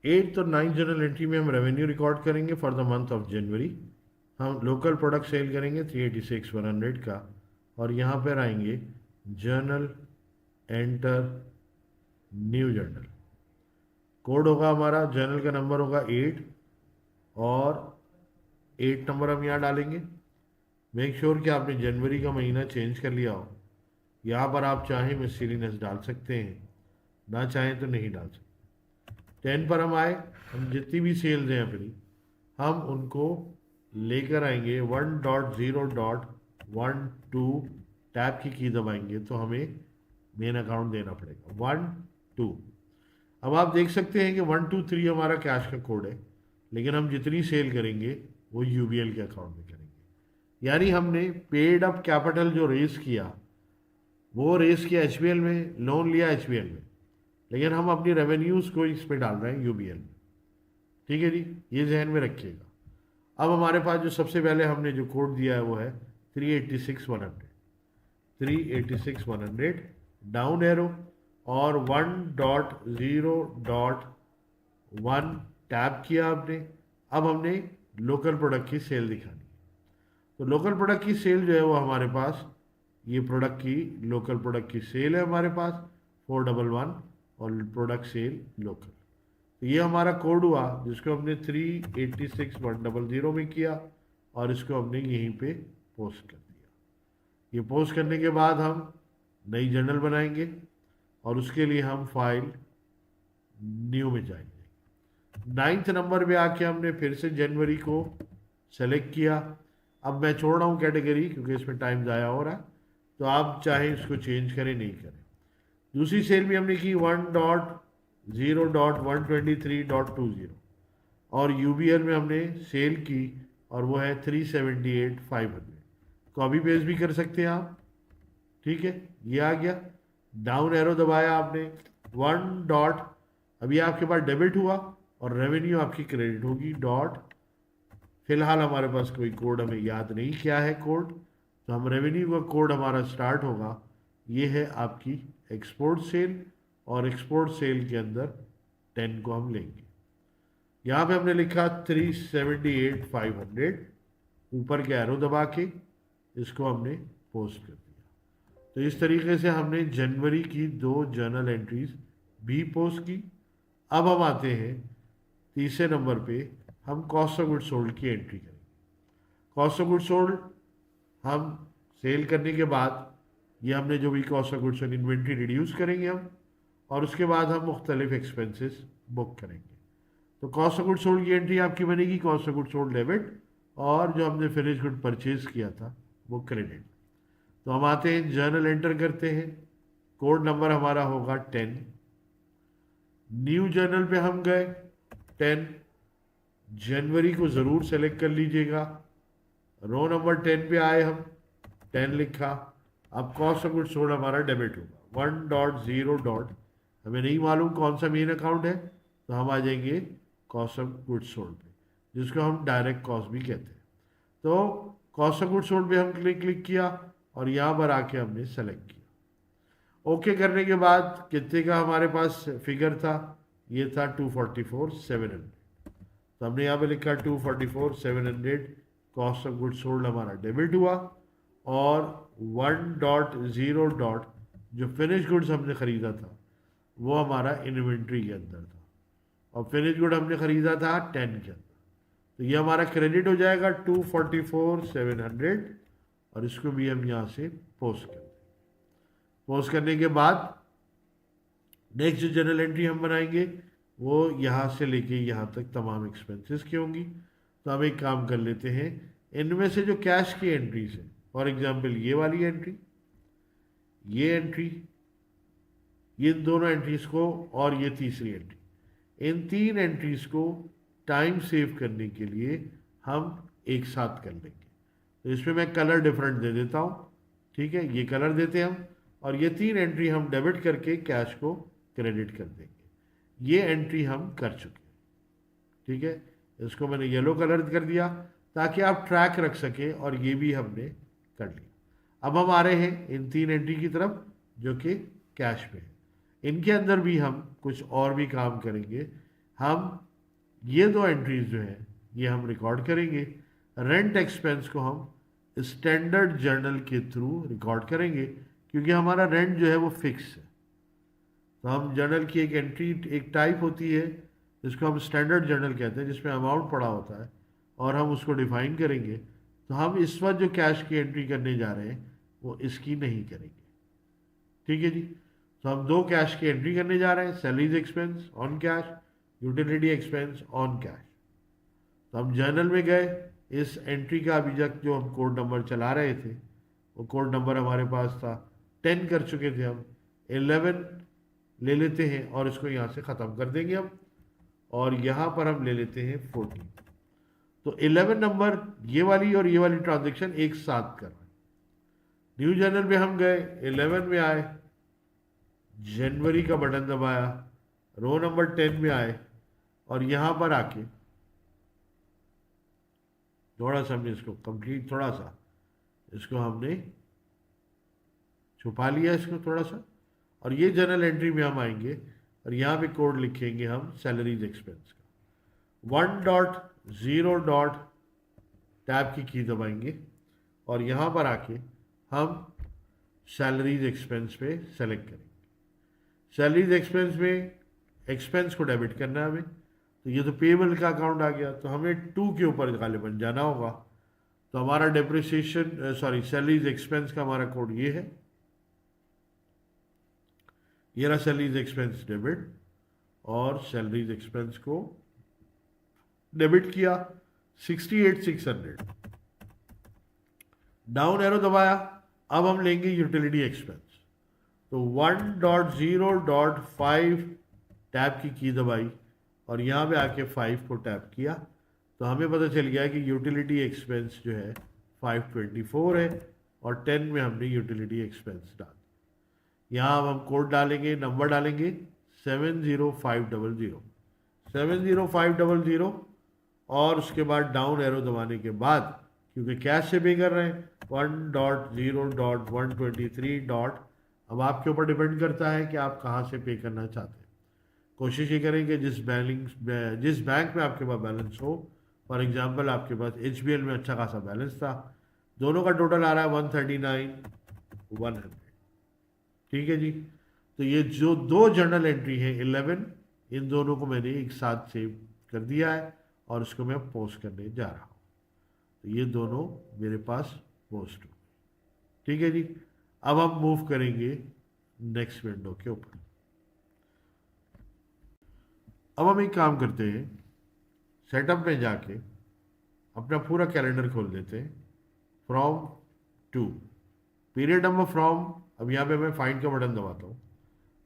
Eighth और ninth journal entry में हम रेवेन्यू रिकॉर्ड करेंगे for the month of January. हम लोकल प्रोडक्ट सेल करेंगे 386,100 का, और यहाँ पर आएंगे journal enter new journal. Code होगा हमारा, जर्नल का नंबर होगा 8, और 8 नंबर हम यहाँ डालेंगे। मेक श्योर कि आपने जनवरी का महीना चेंज कर लिया हो। यहाँ पर आप चाहें मिससीलियस डाल सकते हैं, ना चाहें तो नहीं डाल सकते। 10 पर हम आए, हम जितनी भी सेल्स हैं अपनी, हम उनको लेकर आएंगे 1.0.12 टैब की दबाएंगे तो हमें मेन अकाउंट देना पड़ेगा 1 2। अब आप देख सकते हैं कि 1 2 3 हमारा कैश का कोड है, लेकिन हम जितनी सेल करेंगे वो यूबीएल के अकाउंट में करेंगे। यानी हमने पेड अप कैपिटल जो रेस किया वो रेस किया एचबीएल में, लोन लिया एचबीएल में, लेकिन हम अपनी रेवेन्यूज़ को इस पे डाल रहे हैं यूबीएल में। ठीक है जी, ये जहन में रखिएगा। अब हमारे पास जो सबसे पहले हमने जो कोड दिया है वो है 386,100, 386,100 डाउन एरो और 1.0.1 टैप किया आपने। अब हमने लोकल प्रोडक्ट की सेल दिखानी है। तो लोकल प्रोडक्ट की सेल जो है वो हमारे पास, ये प्रोडक्ट की लोकल प्रोडक्ट की सेल है हमारे पास 411 और प्रोडक्ट सेल लोकल। तो ये हमारा कोड हुआ जिसको हमने 386,100 में किया और इसको हमने यहीं पे पोस्ट कर दिया। ये पोस्ट करने के बाद हम नई जर्नल बनाएंगे और उसके लिए हम फाइल न्यू में जाएंगे। 9th नंबर पे आके हमने फिर से जनवरी को सेलेक्ट किया। अब मैं छोड़ रहा हूँ कैटेगरी क्योंकि इसमें टाइम ज़ाया हो रहा है, तो आप चाहे इसको चेंज करें नहीं करें। दूसरी सेल भी हमने की 1.0.123.20 और यूबीएल में हमने सेल की और वो है 378,500। कॉपी पेस्ट भी कर सकते हैं आप। ठीक है, ये आ गया। डाउन एरो दबाया आपने 1 डॉट, अभी आपके पास डेबिट हुआ और रेवेन्यू आपकी क्रेडिट होगी डॉट। फिलहाल हमारे पास कोई कोड हमें याद नहीं क्या है कोड, तो हम रेवेन्यू का कोड हमारा स्टार्ट होगा, ये है आपकी एक्सपोर्ट सेल, और एक्सपोर्ट सेल के अंदर 10 को हम लेंगे। यहाँ पे हमने लिखा 378,500, ऊपर के एरो दबा के इसको हमने पोस्ट कर दिया। तो इस तरीके से हमने जनवरी की 2 जर्नल एंट्रीज भी पोस्ट की। अब हम आते हैं तीसरे नंबर पे, हम कॉस्ट ऑफ गुड सोल्ड की एंट्री करेंगे। कॉस्ट ऑफ गुड सोल्ड हम सेल करने के बाद ये हमने जो भी cost of goods inventory reduce करेंगे हम, और उसके बाद हम मुख्तलिफ एक्सपेंसेस बुक करेंगे। तो कॉस्ट ऑफ गुड सोल्ड की एंट्री आपकी बनेगी cost of good sold debit, और जो हमने फिनिश गुड परचेज किया था वो क्रेडिट। तो हम आते हैं जर्नल एंटर करते हैं, कोड नंबर हमारा होगा 10। न्यू जर्नल पे हम गए 10, जनवरी को ज़रूर सेलेक्ट कर लीजिएगा। रो नंबर 10 पे आए हम, 10 लिखा। अब कॉस्ट ऑफ गुड सोल्ड हमारा डेबिट होगा 1.0. हमें नहीं मालूम कौन सा मेन अकाउंट है, तो हम आ जाएंगे कॉस्ट ऑफ गुड सोल्ड पे, जिसको हम डायरेक्ट कॉस्ट भी कहते हैं। तो कॉस्ट ऑफ गुड सोल्ड पे हम क्लिक किया और यहाँ पर आके हमने सेलेक्ट किया। ओके करने के बाद कितने का हमारे पास फिगर था, ये था 244,700। तो हमने यहाँ पे लिखा 244,700, कॉस्ट ऑफ गुड सोल्ड हमारा डेबिट हुआ, और 1.0. जो फिनिश गुड्स हमने ख़रीदा था वो हमारा इन्वेंट्री के अंदर था, और फिनिश गुड हमने ख़रीदा था 10 के अंदर। तो ये हमारा क्रेडिट हो जाएगा 244,700, और इसको भी हम यहाँ से पोस्ट कर दें। पोस्ट करने के बाद नेक्स्ट जो जनरल एंट्री हम बनाएंगे वो यहाँ से लेके यहाँ तक तमाम एक्सपेंसेस की होंगी। तो हम एक काम कर लेते हैं, इनमें से जो कैश की एंट्रीज है, फॉर एग्जांपल ये वाली एंट्री, ये एंट्री, ये दोनों एंट्रीज को, और ये तीसरी एंट्री, इन 3 एंट्रीज को टाइम सेव करने के लिए हम एक साथ कर लेंगे। तो इसमें मैं कलर डिफरेंट दे देता हूँ। ठीक है, ये कलर देते हैं हम, और ये 3 एंट्री हम डेबिट करके कैश को क्रेडिट कर देंगे। ये एंट्री हम कर चुके हैं। ठीक है, इसको मैंने येलो कलर कर दिया ताकि आप ट्रैक रख सकें, और ये भी हमने कर लिया। अब हम आ रहे हैं इन 3 एंट्री की तरफ जो कि कैश पे है। इनके अंदर भी हम कुछ और भी काम करेंगे। हम ये दो एंट्रीज जो है ये हम रिकॉर्ड करेंगे। रेंट एक्सपेंस को हम स्टैंडर्ड जर्नल के थ्रू रिकॉर्ड करेंगे क्योंकि हमारा रेंट जो है वो फिक्स है। तो हम जर्नल की एक एंट्री, एक टाइप होती है जिसको हम स्टैंडर्ड जर्नल कहते हैं, जिसमें अमाउंट पड़ा होता है और हम उसको डिफाइन करेंगे। तो हम इस वक्त जो कैश की एंट्री करने जा रहे हैं वो इसकी नहीं करेंगे। ठीक है जी। तो हम दो कैश की एंट्री करने जा रहे हैं, salaries expense on cash, utility expense on cash. तो हम जर्नल में गए, इस एंट्री का अभी तक जो हम कोड नंबर चला रहे थे वो कोड नंबर हमारे पास था 10 कर चुके थे, हम 11 ले लेते हैं और इसको यहाँ से ख़त्म कर देंगे हम, और यहाँ पर हम ले लेते हैं 14। तो 11 नंबर ये वाली और ये वाली ट्रांजेक्शन एक साथ कर रहे हैं। न्यू जर्नल में हम गए, 11 में आए, जनवरी का बटन दबाया, रो नंबर 10 में आए और यहाँ पर आके थोड़ा सा हमने इसको कंप्लीट, थोड़ा सा इसको हमने छुपा लिया इसको थोड़ा सा, और ये जर्नल एंट्री में हम आएंगे और यहाँ पे कोड लिखेंगे हम सैलरीज एक्सपेंस का। 1.0 टैब की दबाएंगे और यहाँ पर आके हम सैलरीज एक्सपेंस पे सेलेक्ट करेंगे। सैलरीज एक्सपेंस में एक्सपेंस को डेबिट करना है हमें, तो ये तो पेबल का अकाउंट आ गया, तो हमें 2 के ऊपर गालिबन जाना होगा। तो हमारा डेप्रिसिएशन सैलरीज एक्सपेंस का हमारा कोड ये है, ये रहा सैलरीज एक्सपेंस डेबिट, और सैलरीज एक्सपेंस को डेबिट किया 68,600, डाउन एरो दबाया। अब हम लेंगे यूटिलिटी एक्सपेंस, तो 1.0.5 टैब की दबाई और यहाँ पे आके 5 को टैप किया, तो हमें पता चल गया कि यूटिलिटी एक्सपेंस जो है 524 है और 10 में हमने यूटिलिटी एक्सपेंस डाल। यहाँ अब हम कोड डालेंगे, नंबर डालेंगे 70500 70500 और उसके बाद डाउन एरो दबाने के बाद, क्योंकि कैश से पे कर रहे हैं, 1.0.123. अब आपके ऊपर डिपेंड करता है कि आप कहाँ से पे करना चाहते हैं। कोशिश ये करें कि जिस बैंक में आपके पास बैलेंस हो, फॉर एग्जांपल आपके पास HBL में अच्छा खासा बैलेंस था, दोनों का टोटल आ रहा है 139,100। ठीक है जी। तो ये जो दो जर्नल एंट्री है 11, इन दोनों को मैंने एक साथ सेव कर दिया है और उसको मैं पोस्ट करने जा रहा हूँ। तो ये दोनों मेरे पास पोस्ट हो। ठीक है जी। अब हम मूव करेंगे नेक्स्ट विंडो के ऊपर। अब हम एक काम करते हैं, सेटअप में जाके अपना पूरा कैलेंडर खोल देते हैं, from to period number from. अब यहाँ पे मैं फाइंड का बटन दबाता हूँ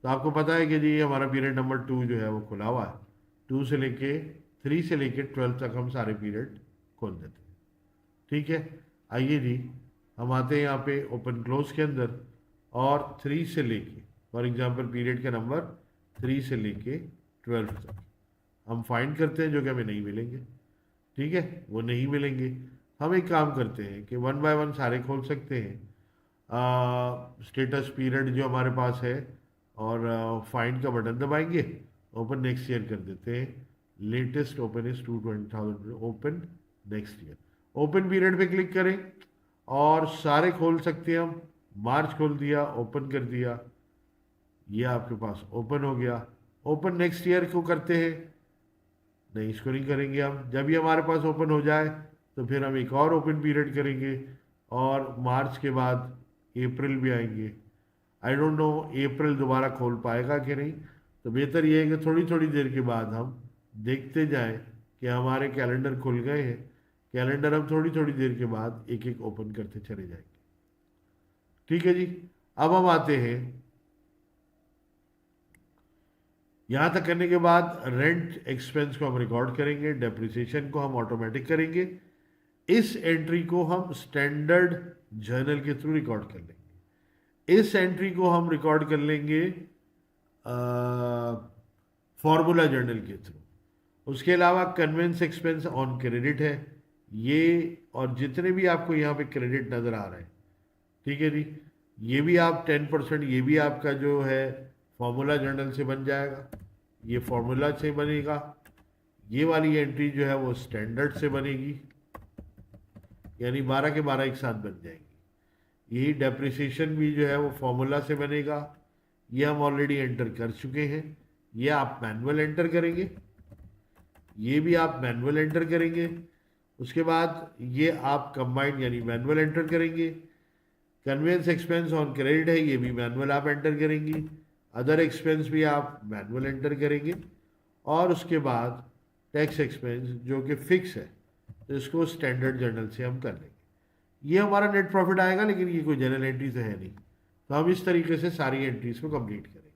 तो आपको पता है कि जी हमारा पीरियड नंबर 2 जो है वो खुला हुआ है। 2 से लेके 3 से लेके 12 तक हम सारे पीरियड खोल देते हैं। ठीक है, आइए जी हम आते हैं यहाँ पे ओपन क्लोज के अंदर, और 3 से लेके, फॉर एग्जांपल पीरियड का नंबर 3 से लेके 12 तक हम फाइंड करते हैं, जो कि हमें नहीं मिलेंगे। ठीक है, वो नहीं मिलेंगे। हम एक काम करते हैं कि 1 बाय 1 सारे खोल सकते हैं। स्टेटस पीरियड जो हमारे पास है, और फाइंड का बटन दबाएंगे, ओपन नेक्स्ट ईयर कर देते हैं। Latest open is 220,000, open next year, open period पे क्लिक करें और सारे खोल सकते हैं हम। मार्च खोल दिया, ओपन कर दिया, ये आपके पास ओपन हो गया। ओपन नेक्स्ट ईयर को करते हैं, नहीं इसको नहीं करेंगे हम। जब ये हमारे पास ओपन हो जाए तो फिर हम एक और ओपन पीरियड करेंगे, और मार्च के बाद अप्रैल भी आएंगे। आई डोंट नो अप्रैल दोबारा खोल पाएगा कि नहीं, तो बेहतर ये है कि थोड़ी थोड़ी देर के बाद हम देखते जाएं कि हमारे कैलेंडर खुल गए हैं। कैलेंडर हम थोड़ी थोड़ी देर के बाद एक एक ओपन करते चले जाएंगे। ठीक है जी। अब हम आते हैं, यहाँ तक करने के बाद रेंट एक्सपेंस को हम रिकॉर्ड करेंगे, डेप्रिसिएशन को हम ऑटोमेटिक करेंगे। इस एंट्री को हम स्टैंडर्ड जर्नल के थ्रू रिकॉर्ड कर लेंगे। इस एंट्री को हम रिकॉर्ड कर लेंगे फॉर्मूला जर्नल के थ्रू। उसके अलावा कन्वेंस एक्सपेंस ऑन क्रेडिट है ये, और जितने भी आपको यहाँ पे क्रेडिट नज़र आ रहे हैं, ठीक है जी, ये भी आप 10%, ये भी आपका जो है फॉर्मूला जर्नल से बन जाएगा। ये फॉर्मूला से बनेगा, ये वाली एंट्री जो है वो स्टैंडर्ड से बनेगी, यानी 12 के 12 एक साथ बन जाएंगी। यही डेप्रिसिएशन भी जो है वो फॉर्मूला से बनेगा, ये हम ऑलरेडी एंटर कर चुके हैं। ये आप मैनुअल एंटर करेंगे, ये भी आप मैनुअल एंटर करेंगे। उसके बाद ये आप कंबाइंड यानी मैनुअल एंटर करेंगे। कन्वेंस एक्सपेंस ऑन क्रेडिट है, ये भी मैनुअल आप एंटर करेंगी। अदर एक्सपेंस भी आप मैनुअल एंटर करेंगे। और उसके बाद टैक्स एक्सपेंस जो कि फिक्स है, तो इसको स्टैंडर्ड जर्नल से हम कर लेंगे। ये हमारा नेट प्रॉफिट आएगा, लेकिन ये कोई जनरल एंट्री तो है नहीं, तो हम इस तरीके से सारी एंट्रीज को कंप्लीट करेंगे।